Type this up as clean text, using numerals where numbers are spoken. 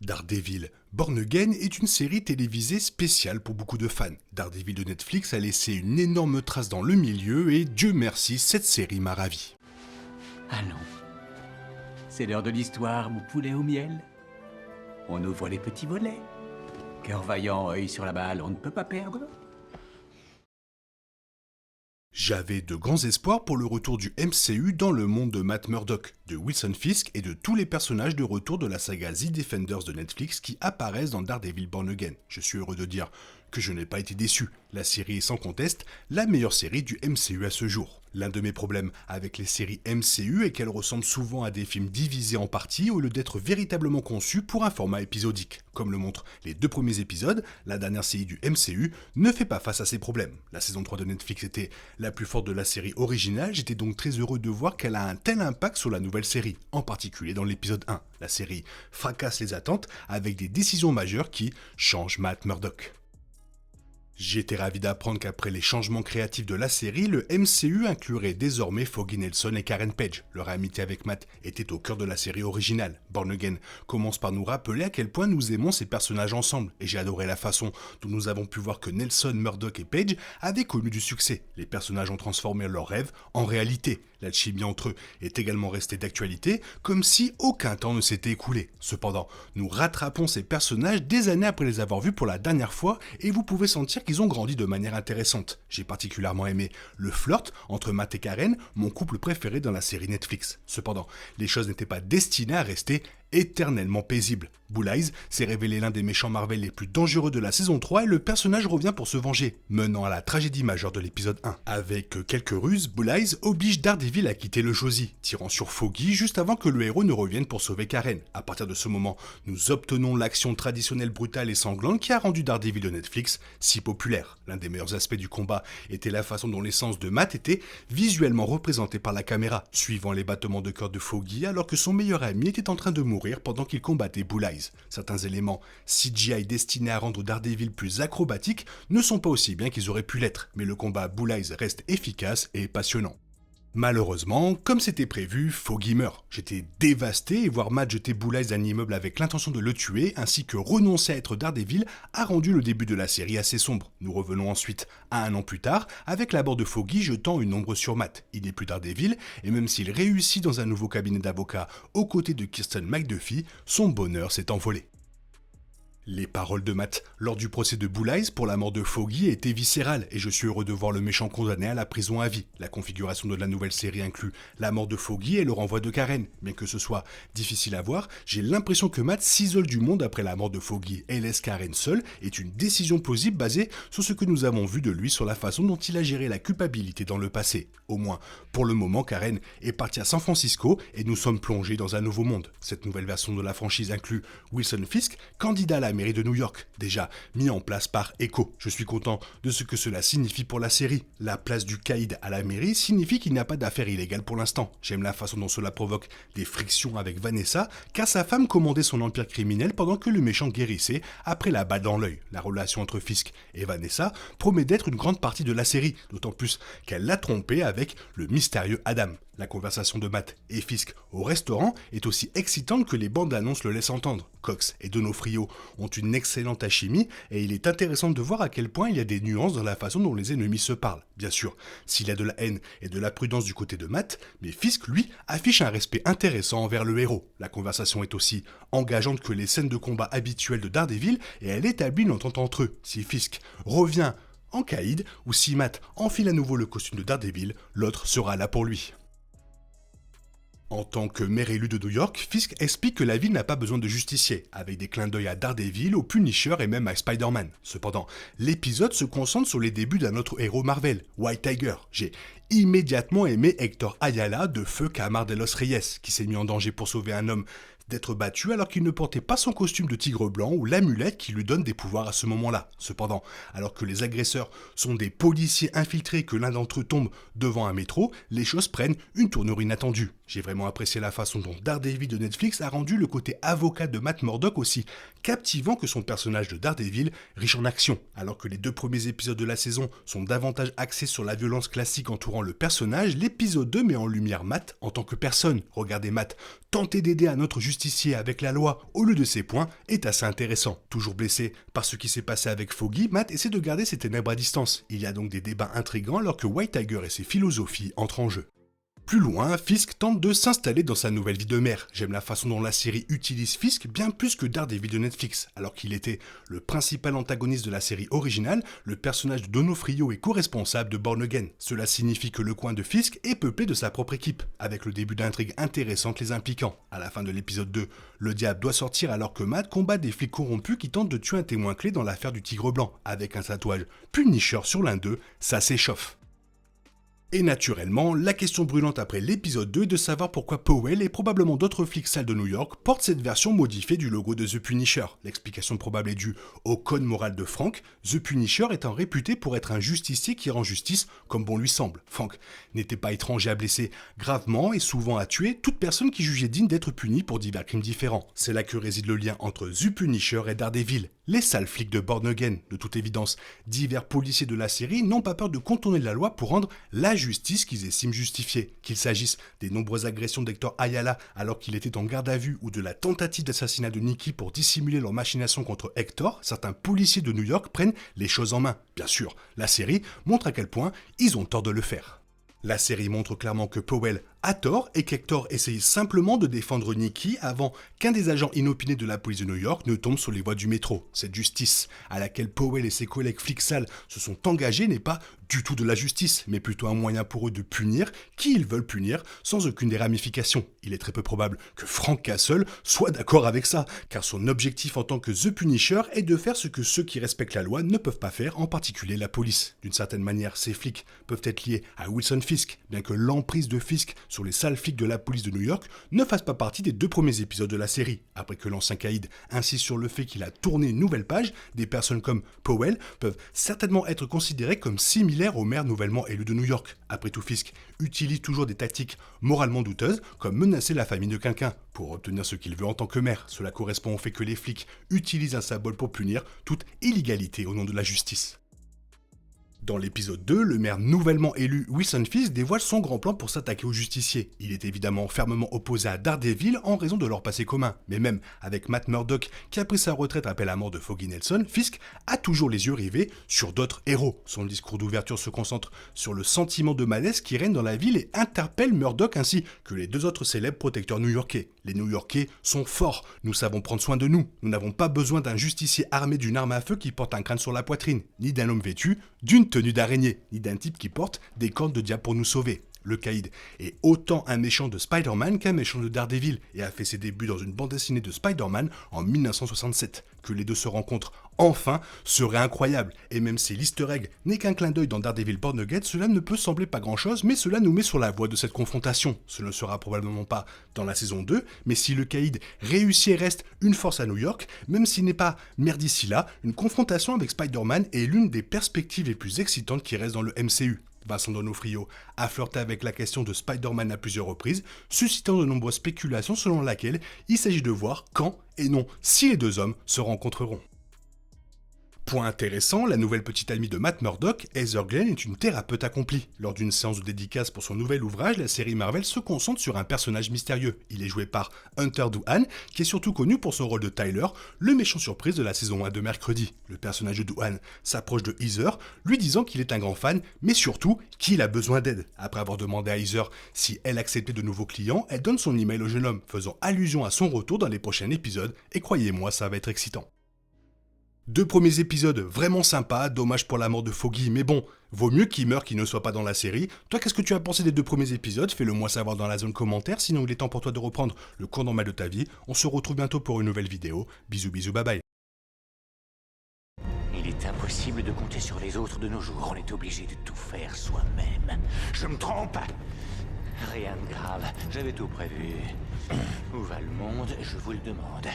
Daredevil Born Again est une série télévisée spéciale pour beaucoup de fans. Daredevil de Netflix a laissé une énorme trace dans le milieu et Dieu merci, cette série m'a ravi. Allons, c'est l'heure de l'histoire, mon poulet au miel. On ouvre les petits volets. Cœur vaillant, œil sur la balle, on ne peut pas perdre. J'avais de grands espoirs pour le retour du MCU dans le monde de Matt Murdock, de Wilson Fisk et de tous les personnages de retour de la saga The Defenders de Netflix qui apparaissent dans Daredevil Born Again. Je suis heureux de dire que je n'ai pas été déçu. La série est sans conteste la meilleure série du MCU à ce jour. L'un de mes problèmes avec les séries MCU est qu'elles ressemblent souvent à des films divisés en parties au lieu d'être véritablement conçus pour un format épisodique. Comme le montrent les 2 premiers épisodes, la dernière série du MCU ne fait pas face à ces problèmes. La saison 3 de Netflix était la plus forte de la série originale, j'étais donc très heureux de voir qu'elle a un tel impact sur la nouvelle série, en particulier dans l'épisode 1. La série fracasse les attentes avec des décisions majeures qui changent Matt Murdock. J'étais ravi d'apprendre qu'après les changements créatifs de la série, le MCU inclurait désormais Foggy Nelson et Karen Page. Leur amitié avec Matt était au cœur de la série originale. Born Again commence par nous rappeler à quel point nous aimons ces personnages ensemble, et j'ai adoré la façon dont nous avons pu voir que Nelson, Murdock et Page avaient connu du succès. Les personnages ont transformé leurs rêves en réalité. L'alchimie entre eux est également restée d'actualité, comme si aucun temps ne s'était écoulé. Cependant, nous rattrapons ces personnages des années après les avoir vus pour la dernière fois, et vous pouvez sentir qu'ils ont grandi de manière intéressante. J'ai particulièrement aimé le flirt entre Matt et Karen, mon couple préféré dans la série Netflix. Cependant, les choses n'étaient pas destinées à rester éternellement paisibles. Bull Eyes s'est révélé l'un des méchants Marvel les plus dangereux de la saison 3 et le personnage revient pour se venger, menant à la tragédie majeure de l'épisode 1. Avec quelques ruses, Bull Eyes oblige Daredevil à quitter le Josie, tirant sur Foggy juste avant que le héros ne revienne pour sauver Karen. À partir de ce moment, nous obtenons l'action traditionnelle brutale et sanglante qui a rendu Daredevil de Netflix si populaire. L'un des meilleurs aspects du combat était la façon dont l'essence de Matt était visuellement représentée par la caméra, suivant les battements de cœur de Foggy alors que son meilleur ami était en train de mourir pendant qu'il combattait Bull Eyes. Certains éléments CGI destinés à rendre Daredevil plus acrobatique ne sont pas aussi bien qu'ils auraient pu l'être, mais le combat Bull Eyes reste efficace et passionnant. Malheureusement, comme c'était prévu, Foggy meurt. J'étais dévasté et voir Matt jeter Bull Eyes d'un immeuble avec l'intention de le tuer, ainsi que renoncer à être Daredevil, a rendu le début de la série assez sombre. Nous revenons ensuite à 1 an plus tard, avec la mort de Foggy jetant une ombre sur Matt. Il n'est plus Daredevil, et même s'il réussit dans un nouveau cabinet d'avocats aux côtés de Kirsten McDuffie, son bonheur s'est envolé. Les paroles de Matt lors du procès de Bull Eyes pour la mort de Foggy étaient viscérales et je suis heureux de voir le méchant condamné à la prison à vie. La configuration de la nouvelle série inclut la mort de Foggy et le renvoi de Karen. Bien que ce soit difficile à voir, j'ai l'impression que Matt s'isole du monde après la mort de Foggy et laisse Karen seule est une décision plausible basée sur ce que nous avons vu de lui sur la façon dont il a géré la culpabilité dans le passé. Au moins, pour le moment, Karen est partie à San Francisco et nous sommes plongés dans un nouveau monde. Cette nouvelle version de la franchise inclut Wilson Fisk, candidat à la mairie de New York, déjà mis en place par Echo. Je suis content de ce que cela signifie pour la série. La place du caïd à la mairie signifie qu'il n'y a pas d'affaires illégales pour l'instant. J'aime la façon dont cela provoque des frictions avec Vanessa, car sa femme commandait son empire criminel pendant que le méchant guérissait après la balle dans l'œil. La relation entre Fisk et Vanessa promet d'être une grande partie de la série, d'autant plus qu'elle l'a trompé avec le mystérieux Adam. La conversation de Matt et Fisk au restaurant est aussi excitante que les bandes annonces le laissent entendre. Cox et Donofrio ont une excellente alchimie et il est intéressant de voir à quel point il y a des nuances dans la façon dont les ennemis se parlent. Bien sûr, s'il y a de la haine et de la prudence du côté de Matt, mais Fisk, lui, affiche un respect intéressant envers le héros. La conversation est aussi engageante que les scènes de combat habituelles de Daredevil et elle établit une entente entre eux. Si Fisk revient en caïd ou si Matt enfile à nouveau le costume de Daredevil, l'autre sera là pour lui. En tant que maire élu de New York, Fisk explique que la ville n'a pas besoin de justiciers, avec des clins d'œil à Daredevil, au Punisher et même à Spider-Man. Cependant, l'épisode se concentre sur les débuts d'un autre héros Marvel, White Tiger. J'ai immédiatement aimé Hector Ayala de Feu Camar de los Reyes, qui s'est mis en danger pour sauver un homme d'être battu alors qu'il ne portait pas son costume de tigre blanc ou l'amulette qui lui donne des pouvoirs à ce moment-là. Cependant, alors que les agresseurs sont des policiers infiltrés et que l'un d'entre eux tombe devant un métro, les choses prennent une tournure inattendue. J'ai vraiment apprécié la façon dont Daredevil de Netflix a rendu le côté avocat de Matt Murdock aussi captivant que son personnage de Daredevil, riche en action. Alors que les 2 premiers épisodes de la saison sont davantage axés sur la violence classique entourant le personnage, l'épisode 2 met en lumière Matt en tant que personne. Regardez Matt tenter d'aider un autre justicier avec la loi au lieu de ses poings est assez intéressant. Toujours blessé par ce qui s'est passé avec Foggy, Matt essaie de garder ses ténèbres à distance. Il y a donc des débats intrigants alors que White Tiger et ses philosophies entrent en jeu. Plus loin, Fisk tente de s'installer dans sa nouvelle vie de mère. J'aime la façon dont la série utilise Fisk bien plus que Daredevil de Netflix. Alors qu'il était le principal antagoniste de la série originale, le personnage de Donofrio est co-responsable de Born Again. Cela signifie que le coin de Fisk est peuplé de sa propre équipe, avec le début d'intrigues intéressantes les impliquant. À la fin de l'épisode 2, le diable doit sortir alors que Matt combat des flics corrompus qui tentent de tuer un témoin clé dans l'affaire du Tigre Blanc. Avec un tatouage Punisher sur l'un d'eux, ça s'échauffe. Et naturellement, la question brûlante après l'épisode 2 est de savoir pourquoi Powell et probablement d'autres flics sales de New York portent cette version modifiée du logo de The Punisher. L'explication probable est due au code moral de Frank, The Punisher étant réputé pour être un justicier qui rend justice comme bon lui semble. Frank n'était pas étranger à blesser gravement et souvent à tuer toute personne qui jugeait digne d'être punie pour divers crimes différents. C'est là que réside le lien entre The Punisher et Daredevil. Les sales flics de Born Again, de toute évidence, divers policiers de la série n'ont pas peur de contourner la loi pour rendre la justice qu'ils estiment justifiée. Qu'il s'agisse des nombreuses agressions d'Hector Ayala alors qu'il était en garde à vue ou de la tentative d'assassinat de Nikki pour dissimuler leur machination contre Hector, certains policiers de New York prennent les choses en main. Bien sûr, la série montre à quel point ils ont tort de le faire. La série montre clairement que Powell a tort et qu'Hector essaye simplement de défendre Nikki avant qu'un des agents inopinés de la police de New York ne tombe sur les voies du métro. Cette justice à laquelle Powell et ses collègues flics sales se sont engagés n'est pas du tout de la justice, mais plutôt un moyen pour eux de punir qui ils veulent punir sans aucune des ramifications. Il est très peu probable que Frank Castle soit d'accord avec ça, car son objectif en tant que The Punisher est de faire ce que ceux qui respectent la loi ne peuvent pas faire, en particulier la police. D'une certaine manière, ces flics peuvent être liés à Wilson Fisk, bien que l'emprise de Fisk sur les sales flics de la police de New York ne fasse pas partie des 2 premiers épisodes de la série. Après que l'ancien caïd insiste sur le fait qu'il a tourné une nouvelle page, des personnes comme Powell peuvent certainement être considérées comme similaires au maire nouvellement élu de New York. Après tout, Fisk utilise toujours des tactiques moralement douteuses, comme menacer la famille de quelqu'un, pour obtenir ce qu'il veut en tant que maire. Cela correspond au fait que les flics utilisent un symbole pour punir toute illégalité au nom de la justice. Dans l'épisode 2, le maire nouvellement élu Wilson Fisk dévoile son grand plan pour s'attaquer aux justiciers. Il est évidemment fermement opposé à Daredevil en raison de leur passé commun. Mais même avec Matt Murdock qui a pris sa retraite après la mort de Foggy Nelson, Fisk a toujours les yeux rivés sur d'autres héros. Son discours d'ouverture se concentre sur le sentiment de malaise qui règne dans la ville et interpelle Murdock ainsi que les 2 autres célèbres protecteurs new-yorkais. Les New-Yorkais sont forts, nous savons prendre soin de nous. Nous n'avons pas besoin d'un justicier armé d'une arme à feu qui porte un crâne sur la poitrine, ni d'un homme vêtu d'une tenue d'araignée, ni d'un type qui porte des cornes de diable pour nous sauver. Le caïd est autant un méchant de Spider-Man qu'un méchant de Daredevil et a fait ses débuts dans une bande dessinée de Spider-Man en 1967. Que les deux se rencontrent enfin serait incroyable. Et même si l'easter egg n'est qu'un clin d'œil dans Daredevil Born Again, cela ne peut sembler pas grand chose, mais cela nous met sur la voie de cette confrontation. Ce ne sera probablement pas dans la saison 2, mais si le caïd réussit et reste une force à New York, même s'il n'est pas maire d'ici là, une confrontation avec Spider-Man est l'une des perspectives les plus excitantes qui restent dans le MCU. Vincent Donofrio a flirté avec la question de Spider-Man à plusieurs reprises, suscitant de nombreuses spéculations selon laquelle il s'agit de voir quand, et non si les 2 hommes se rencontreront. Point intéressant, la nouvelle petite amie de Matt Murdock, Heather Glenn, est une thérapeute accomplie. Lors d'une séance de dédicace pour son nouvel ouvrage, la série Marvel se concentre sur un personnage mystérieux. Il est joué par Hunter Doohan, qui est surtout connu pour son rôle de Tyler, le méchant surprise de la saison 1 de Mercredi. Le personnage de Doohan s'approche de Heather, lui disant qu'il est un grand fan, mais surtout qu'il a besoin d'aide. Après avoir demandé à Heather si elle acceptait de nouveaux clients, elle donne son email au jeune homme, faisant allusion à son retour dans les prochains épisodes, et croyez-moi, ça va être excitant. 2 premiers épisodes vraiment sympas, dommage pour la mort de Foggy, mais bon, vaut mieux qu'il meure qu'il ne soit pas dans la série. Toi, qu'est-ce que tu as pensé des 2 premiers épisodes? Fais-le moi savoir dans la zone commentaire, sinon il est temps pour toi de reprendre le cours normal de ta vie. On se retrouve bientôt pour une nouvelle vidéo. Bisous bisous, bye bye. Il est impossible de compter sur les autres de nos jours, on est obligé de tout faire soi-même. Je me trompe? Rien de grave, j'avais tout prévu. Où va le monde, je vous le demande.